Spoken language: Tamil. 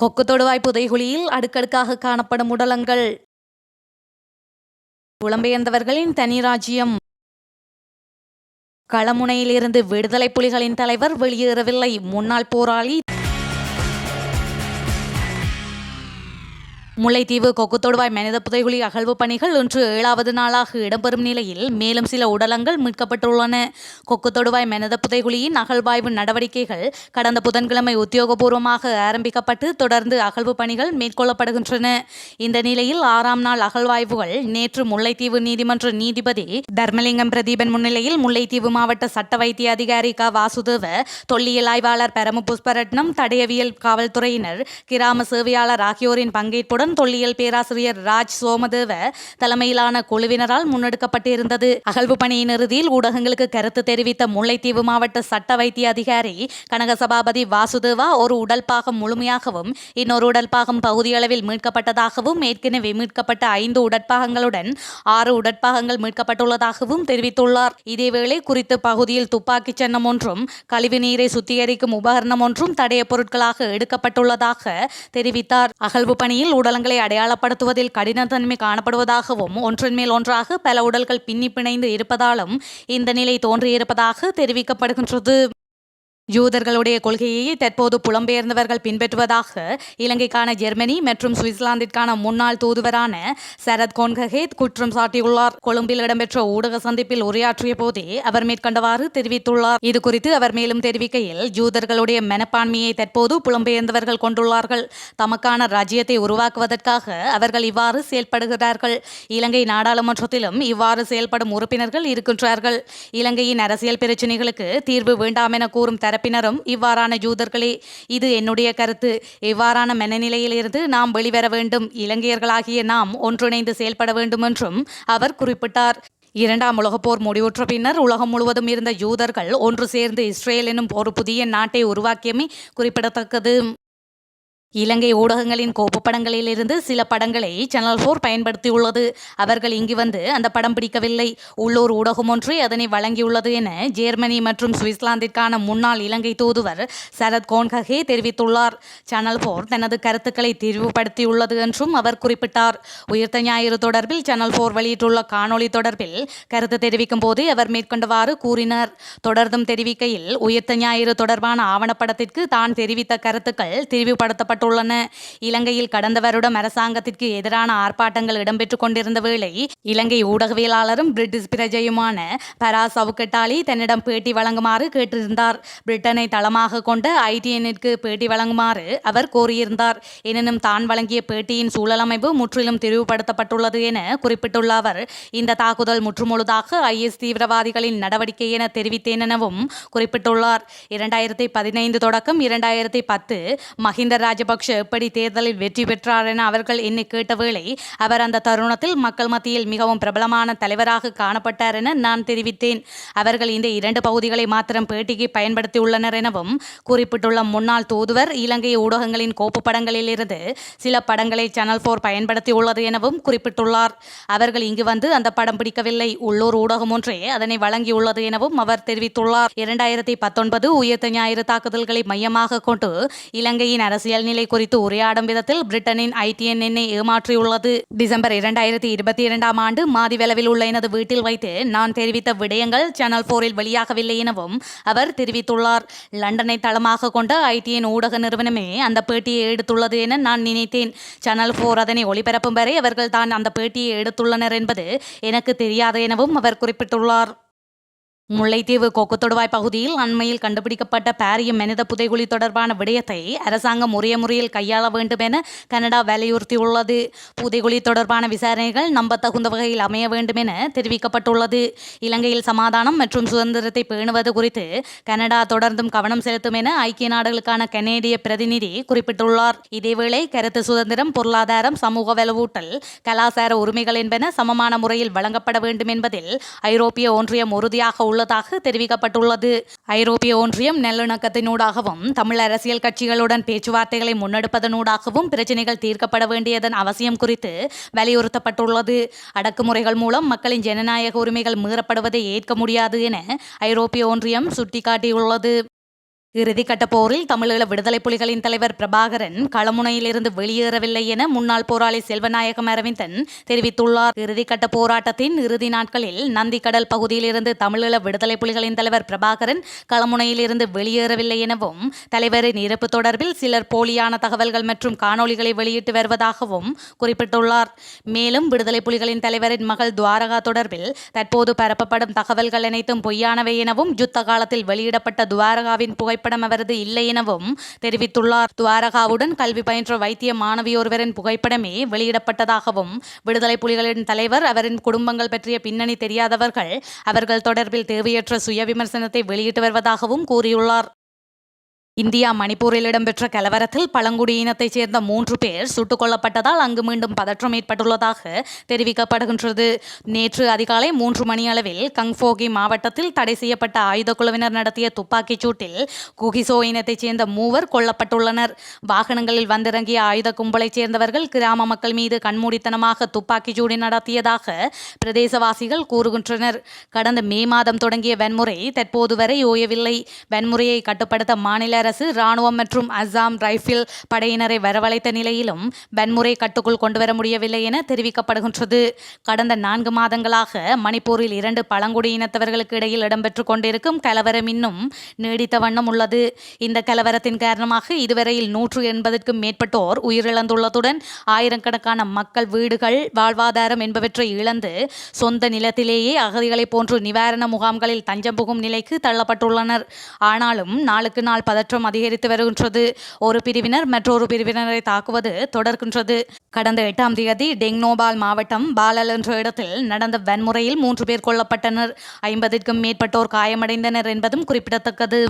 கொக்கு தொடுவாய் புதைகுழியில் அடுக்கடுக்காக காணப்படும் உடலங்கள். புலம்பெயர்ந்தவர்களின் தனி ராஜ்யம். களமுனையிலிருந்து விடுதலை புலிகளின் தலைவர் வெளியேறவில்லை. முன்னாள் போராளி முல்லைத்தீவு கொக்கு தொடுவாய் மனித புதைகுழி அகழ்வு பணிகள் இன்று 7வது நாளாக இடம்பெறும் நிலையில் மேலும் சில உடலங்கள் மீட்கப்பட்டுள்ளன. கொக்கு தொடுவாய் மனித புதைகுழியின் அகழ்வாய்வு நடவடிக்கைகள் கடந்த புதன்கிழமை உத்தியோகபூர்வமாக ஆரம்பிக்கப்பட்டு தொடர்ந்து அகழ்வு பணிகள் மேற்கொள்ளப்படுகின்றன. இந்த நிலையில் 6ஆம் நாள் அகழ்வாய்வுகள் நேற்று முல்லைத்தீவு நீதிமன்ற நீதிபதி தர்மலிங்கம் பிரதீபன் முன்னிலையில் முல்லைத்தீவு மாவட்ட சட்ட வைத்திய அதிகாரி க வாசுதேவ, தொல்லியல் ஆய்வாளர் பரம புஷ்பரட்னம், தடயவியல் காவல்துறையினர், கிராம சேவையாளர் ஆகியோரின் பங்கேற்புடன் தொல்லியல் பேராசிரியர் ராஜ் சோமதேவ தலைமையிலான குழுவினரால் முன்னெடுக்கப்பட்டிருந்தது. அகழ்வு பணியின் இறுதியில் ஊடகங்களுக்கு கருத்து தெரிவித்த முல்லைத்தீவு மாவட்ட சட்ட வைத்திய அதிகாரி கனக சபாபதி வாசுதேவா, ஒரு உடல் பாகம் முழுமையாகவும் இன்னொரு உடல் பாகம் பகுதியளவில் மீட்கப்பட்டதாகவும், ஏற்கனவே மீட்கப்பட்ட 5 உடற்பாகங்களுடன் 6 உடற்பாகங்கள் மீட்கப்பட்டுள்ளதாகவும் தெரிவித்துள்ளார். இதேவேளை குறித்த பகுதியில் துப்பாக்கி சின்னம் ஒன்றும் கழிவு நீரை சுத்திகரிக்கும் உபகரணம் ஒன்றும் தடய பொருட்களாக எடுக்கப்பட்டுள்ளதாக தெரிவித்தார். அகழ்வு பணியில் உடலங்களை அடையாளப்படுத்துவதில் கடினத்தன்மை காணப்படுவதாகவும், ஒன்றன் மேல் ஒன்றாக பல உடல்கள் பின்னி பிணைந்து இருப்பதாலும் இந்த நிலை தோன்றியிருப்பதாக தெரிவிக்கப்படுகின்றது. யூதர்களுடைய கொள்கையை தற்போது புலம்பெயர்ந்தவர்கள் பின்பற்றுவதாக இலங்கைக்கான ஜெர்மனி மற்றும் சுவிட்சர்லாந்திற்கான முன்னாள் தூதுவரான சரத் கோன்கஹேத் குற்றம் சாட்டியுள்ளார். கொழும்பில் இடம்பெற்ற ஊடக சந்திப்பில் உரையாற்றிய போதே அவர் மேற்கண்டவாறு தெரிவித்துள்ளார். இதுகுறித்து அவர் மேலும் தெரிவிக்கையில், யூதர்களுடைய மனப்பான்மையை தற்போது புலம்பெயர்ந்தவர்கள் கொண்டுள்ளார்கள். தமக்கான ராஜ்யத்தை உருவாக்குவதற்காக அவர்கள் இவ்வாறு செயல்படுகிறார்கள். இலங்கை நாடாளுமன்றத்திலும் இவ்வாறு செயல்படும் உறுப்பினர்கள் இருக்கின்றார்கள். இலங்கையின் அரசியல் பிரச்சினைகளுக்கு தீர்வு வேண்டாம் என கூறும் தரப்பினரும் இவ்வாறான யூதர்களே. இது என்னுடைய கருத்து. இவ்வாறான மனநிலையிலிருந்து நாம் வெளிவர வேண்டும். இலங்கையர்களாகிய நாம் ஒன்றிணைந்து செயல்பட வேண்டும் என்றும் அவர் குறிப்பிட்டார். 2ஆம் உலகப் போர் முடிவுற்ற பின்னர் உலகம் முழுவதும் இருந்த யூதர்கள் ஒன்று சேர்ந்து இஸ்ரேல் எனும் ஒரு புதிய நாட்டை உருவாக்கியமை குறிப்பிடத்தக்கது. இலங்கை ஊடகங்களின் கோப்புப்படங்களிலிருந்து சில படங்களை சேனல் 4 பயன்படுத்தியுள்ளது. அவர்கள் இங்கு வந்து அந்த படம் பிடிக்கவில்லை. உள்ளூர் ஊடகம் ஒன்று அதனை வழங்கியுள்ளது என ஜெர்மனி மற்றும் சுவிட்சர்லாந்திற்கான முன்னாள் இலங்கை தூதுவர் சரத் கோன்கஹே தெரிவித்துள்ளார். சேனல் 4 தனது கருத்துக்களை தெரிவுபடுத்தியுள்ளது என்றும் அவர் குறிப்பிட்டார். உயிர்த்த ஞாயிறு தொடர்பில் சேனல் 4 வெளியிட்டுள்ள காணொளி தொடர்பில் கருத்து தெரிவிக்கும் போது அவர் மேற்கொண்டவாறு கூறினார். தொடர்ந்தும் தெரிவிக்கையில், உயிர்த்த ஞாயிறு தொடர்பான ஆவணப்படத்திற்கு தான் தெரிவித்த கருத்துக்கள் தெரிவுபடுத்தப்பட்ட இலங்கையில் கடந்த வருடம் அரசாங்கத்திற்கு எதிரான ஆர்ப்பாட்டங்கள் இடம்பெற்றுக் கொண்டிருந்த வேளை இலங்கை ஊடகவியலாளரும் பிரிட்டிஷ் பிரஜையுமான பராஸ் சவுக்கட்டாலி தன்னிடம் பேட்டி வழங்குமாறு கேட்டிருந்தார். பிரிட்டனை தளமாக கொண்ட ITN-ற்கு பேட்டி வழங்குமாறு அவர் கோரியிருந்தார். எனினும் தான் வழங்கிய பேட்டியின் சூழலமைப்பு முற்றிலும் தெரிவுபடுத்தப்பட்டுள்ளது என குறிப்பிட்டுள்ள அவர், இந்த தாக்குதல் முற்றுமுழுதாக IS தீவிரவாதிகளின் நடவடிக்கை என தெரிவித்தேன் எனவும் குறிப்பிட்டுள்ளார். 2015 தொடக்கம் 2010 மஹிந்த ராஜபக்ஷ எப்படி தேர்தலில் வெற்றி பெற்றார் என அவர்கள் என்னை கேட்ட வேளை அவர் அந்த தருணத்தில் மக்கள் மத்தியில் மிகவும் பிரபலமான தலைவராக காணப்பட்டார் என நான் தெரிவித்தேன். அவர்கள் இந்த 2 பகுதிகளை மாத்திரம் பேட்டிக்கு பயன்படுத்தியுள்ளனர் எனவும் குறிப்பிட்டுள்ள முன்னாள் தூதுவர், இலங்கை ஊடகங்களின் கோப்பு படங்களிலிருந்து சில படங்களை சேனல் 4 பயன்படுத்தியுள்ளது எனவும் குறிப்பிட்டுள்ளார். அவர்கள் இங்கு வந்து அந்த படம் பிடிக்கவில்லை. உள்ளூர் ஊடகம் ஒன்றே அதனை வழங்கியுள்ளது எனவும் அவர் தெரிவித்துள்ளார். 2019 உயிர்த்த ஞாயிறு தாக்குதல்களை மையமாக கொண்டு இலங்கையின் அரசியல் நிலை குறித்து உரையாடும் விதத்தில் பிரிட்டனின் ITN என்னை ஏமாற்றியுள்ளது. டிசம்பர் 2022ஆம் ஆண்டு மாதிவெளவில் உள்ள எனது வீட்டில் வைத்து நான் தெரிவித்த விடயங்கள் சேனல் 4-இல் வெளியாகவில்லை எனவும் அவர் தெரிவித்துள்ளார். லண்டனை தளமாக கொண்ட ITN ஊடக நிறுவனமே அந்த பேட்டியை எடுத்துள்ளது என நான் நினைத்தேன். சேனல் 4 அதனை ஒளிபரப்பும் வரை அவர்கள் தான் அந்த பேட்டியை எடுத்துள்ளனர் என்பது எனக்கு தெரியாது எனவும் அவர் குறிப்பிட்டுள்ளார். முல்லைத்தீவு கொக்கு தொடுவாய் பகுதியில் அண்மையில் கண்டுபிடிக்கப்பட்ட பாரிய மனித புதைகுழி தொடர்பான விடயத்தை அரசாங்கம் உரிய முறையில் கையாள வேண்டும் என கனடா வலியுறுத்தியுள்ளது. புதைகுழி தொடர்பான விசாரணைகள் நம்பத்தகுந்த வகையில் அமைய வேண்டும் என தெரிவிக்கப்பட்டுள்ளது. இலங்கையில் சமாதானம் மற்றும் சுதந்திரத்தை பேணுவது குறித்து கனடா தொடர்ந்தும் கவனம் செலுத்தும் என ஐக்கிய நாடுகளுக்கான கனேடிய பிரதிநிதி குறிப்பிட்டுள்ளார். இதேவேளை கருத்து சுதந்திரம், பொருளாதாரம், சமூக வலுவூட்டல், கலாசார உரிமைகள் என்பன சமமான முறையில் வழங்கப்பட வேண்டும் என்பதில் ஐரோப்பிய ஒன்றியம் உறுதியாக உள்ளதாக தெரிவிக்கப்பட்டுள்ளது. ஐரோப்பிய ஒன்றியம் நல்லிணக்கத்தினூடாகவும் தமிழ் அரசியல் கட்சிகளுடன் பேச்சுவார்த்தைகளை முன்னெடுப்பதனூடாகவும் பிரச்சினைகள் தீர்க்கப்பட வேண்டியதன் அவசியம் குறித்து வலியுறுத்தப்பட்டுள்ளது. அடக்குமுறைகள் மூலம் மக்களின் ஜனநாயக உரிமைகள் மீறப்படுவதை ஏற்க முடியாது என ஐரோப்பிய ஒன்றியம் சுட்டிக்காட்டியுள்ளது. இறுதிக்கட்ட போரில் தமிழீழ விடுதலை புலிகளின் தலைவர் பிரபாகரன் களமுனையிலிருந்து வெளியேறவில்லை என முன்னாள் போராளி செல்வநாயகம் அரவிந்தன் தெரிவித்துள்ளார். இறுதிக்கட்ட போராட்டத்தின் இறுதி நாட்களில் நந்திக்கடல் பகுதியிலிருந்து தமிழீழ விடுதலை புலிகளின் தலைவர் பிரபாகரன் களமுனையிலிருந்து வெளியேறவில்லை எனவும், தலைவரின் இறப்பு தொடர்பில் சிலர் போலியான தகவல்கள் மற்றும் காணொலிகளை வெளியிட்டு வருவதாகவும் குறிப்பிட்டுள்ளார். மேலும் விடுதலை புலிகளின் தலைவரின் மகள் துவாரகா தொடர்பில் தற்போது பரப்பப்படும் தகவல்கள் அனைத்தும் பொய்யானவை எனவும், யுத்த காலத்தில் வெளியிடப்பட்ட துவாரகாவின் புகைப்படம் அவரது இல்லை எனவும் தெரிவித்துள்ளார். துவாரகாவுடன் கல்வி பயின்ற வைத்திய மாணவியொருவரின் புகைப்படமே வெளியிடப்பட்டதாகவும், விடுதலை புலிகளின் தலைவர், அவரின் குடும்பங்கள் பற்றிய பின்னணி தெரியாதவர்கள் அவர்கள் தொடர்பில் தேவையற்ற சுய விமர்சனத்தை வெளியிட்டு வருவதாகவும் கூறியுள்ளார். இந்தியா மணிப்பூரில் இடம்பெற்ற கலவரத்தில் பழங்குடியினத்தைச் சேர்ந்த 3 பேர் சுட்டுக் கொல்லப்பட்டதால் அங்கு மீண்டும் பதற்றம் ஏற்பட்டுள்ளதாக தெரிவிக்கப்படுகின்றது. நேற்று அதிகாலை 3 மணியளவில் கங்ஃபோகி மாவட்டத்தில் தடை செய்யப்பட்ட ஆயுத குழுவினர் நடத்திய துப்பாக்கிச் சூட்டில் குகிசோ இனத்தைச் சேர்ந்த 3 கொல்லப்பட்டுள்ளனர். வாகனங்களில் வந்திறங்கிய ஆயுத கும்பலைச் சேர்ந்தவர்கள் கிராம மக்கள் மீது கண்மூடித்தனமாக துப்பாக்கிச் சூடு நடத்தியதாக பிரதேசவாசிகள் கூறுகின்றனர். கடந்த மே மாதம் தொடங்கிய வன்முறை தற்போது வரை ஓயவில்லை. வன்முறையை கட்டுப்படுத்த மாநில அரசு, ராணுவம் மற்றும் அஸ்ஸாம் ரைபிள் படையினரை வரவழைத்த நிலையிலும் வன்முறை கட்டுக்குள் கொண்டுவர முடியவில்லை என தெரிவிக்கப்படுகின்றது. கடந்த 4 மாதங்களாக மணிப்பூரில் 2 பழங்குடியினத்தவர்களுக்கு இடையில் இடம்பெற்று கொண்டிருக்கும் கலவரம் இன்னும் நீடித்த வண்ணம் உள்ளது. இந்த கலவரத்தின் காரணமாக இதுவரையில் 180க்கும் மேற்பட்டோர் உயிரிழந்துள்ளதுடன் ஆயிரக்கணக்கான மக்கள் வீடுகள், வாழ்வாதாரம் என்பவற்றை இழந்து சொந்த நிலத்திலேயே அகதிகளைப் போன்று நிவாரண முகாம்களில் தஞ்சம் புகும் நிலைக்கு தள்ளப்பட்டுள்ளனர். ஆனாலும் நாளுக்கு நாள் பதற்றம் அதிகரித்து வருகின்றது. ஒரு பிரிவினர் மற்றொரு பிரிவினரை தாக்குவது தொடர்கின்றது. கடந்த 8ஆம் தேதி டெங்னோபால் மாவட்டம் பாலல் என்ற இடத்தில் நடந்த வன்முறையில் 3 பேர் கொல்லப்பட்டனர். 50க்கும் மேற்பட்டோர் காயமடைந்தனர் என்பதும் குறிப்பிடத்தக்கது.